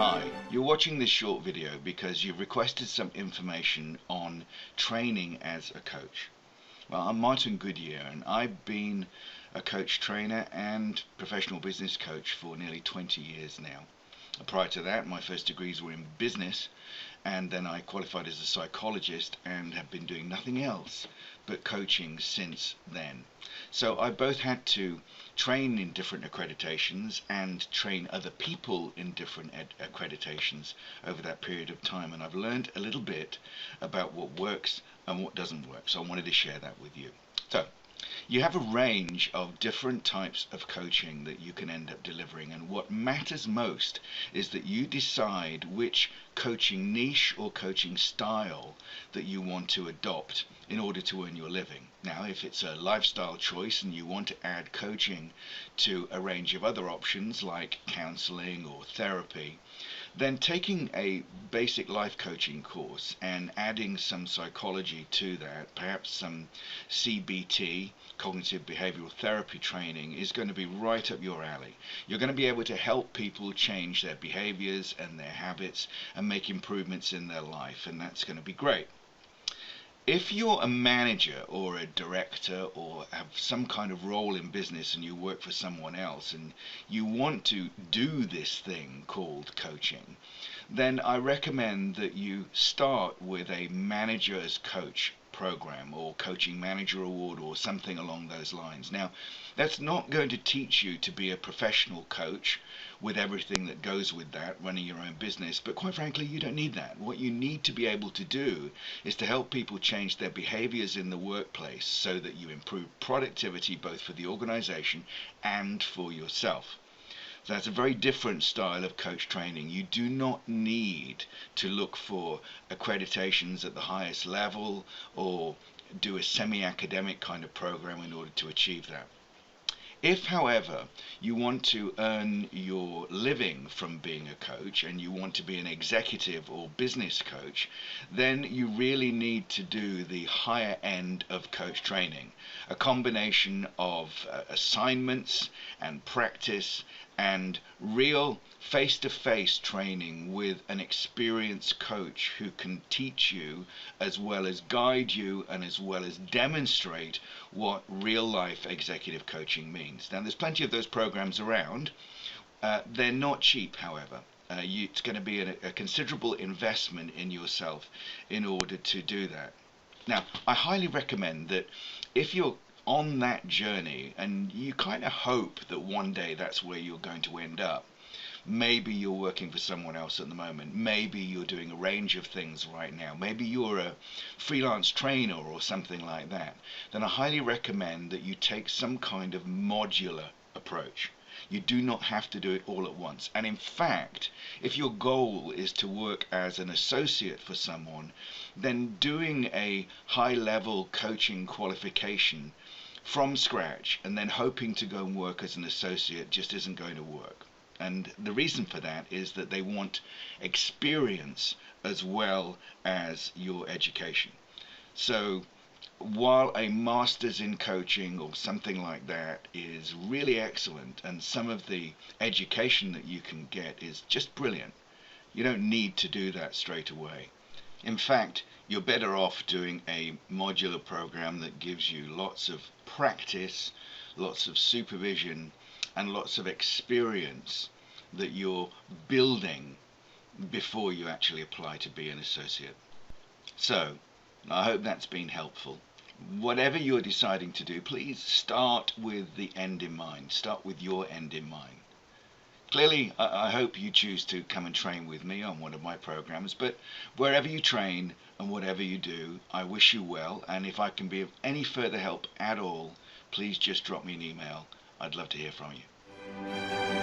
Hi, you're watching this short video because you've requested some information on training as a coach. Well, I'm Martin Goodyer and I've been a coach trainer and professional business coach for nearly 20 years now. Prior to that, my first degrees were in business, and then I qualified as a psychologist and have been doing nothing else but coaching since then. So I both had to train in different accreditations and train other people in different accreditations over that period of time, and I've learned a little bit about what works and what doesn't work, so I wanted to share that with you. So you have a range of different types of coaching that you can end up delivering, and what matters most is that you decide which coaching niche or coaching style that you want to adopt in order to earn your living. Now, if it's a lifestyle choice and you want to add coaching to a range of other options like counseling or therapy, then taking a basic life coaching course and adding some psychology to that, perhaps some CBT, cognitive behavioral therapy training, is going to be right up your alley. You're going to be able to help people change their behaviors and their habits and make improvements in their life, and that's going to be great. If you're a manager or a director or have some kind of role in business and you work for someone else and you want to do this thing called coaching, then I recommend that you start with a manager as coach program or coaching manager award or something along those lines. Now, that's not going to teach you to be a professional coach with everything that goes with that, running your own business, but quite frankly, you don't need that. What you need to be able to do is to help people change their behaviors in the workplace so that you improve productivity both for the organization and for yourself. So that's a very different style of coach training. You do not need to look for accreditations at the highest level or do a semi-academic kind of program in order to achieve that. If, however, you want to earn your living from being a coach and you want to be an executive or business coach, then you really need to do the higher end of coach training, a combination of assignments and practice and real face-to-face training with an experienced coach who can teach you as well as guide you and as well as demonstrate what real-life executive coaching means. Now, there's plenty of those programs around. They're not cheap, however. It's going to be a considerable investment in yourself in order to do that. Now, I highly recommend that if you're on that journey and you kind of hope that one day that's where you're going to end up, maybe you're working for someone else at the moment, maybe you're doing a range of things right now, maybe you're a freelance trainer or something like that, then I highly recommend that you take some kind of modular approach. You do not have to do it all at once. And in fact, if your goal is to work as an associate for someone, then doing a high-level coaching qualification from scratch and then hoping to go and work as an associate just isn't going to work. And the reason for that is that they want experience as well as your education. So while a master's in coaching or something like that is really excellent, and some of the education that you can get is just brilliant, you don't need to do that straight away. In fact, you're better off doing a modular program that gives you lots of practice, lots of supervision, and lots of experience that you're building before you actually apply to be an associate. So, I hope that's been helpful. Whatever you're deciding to do, please start with the end in mind. Start with your end in mind. Clearly, I hope you choose to come and train with me on one of my programs, but wherever you train and whatever you do, I wish you well, and if I can be of any further help at all, please just drop me an email. I'd love to hear from you.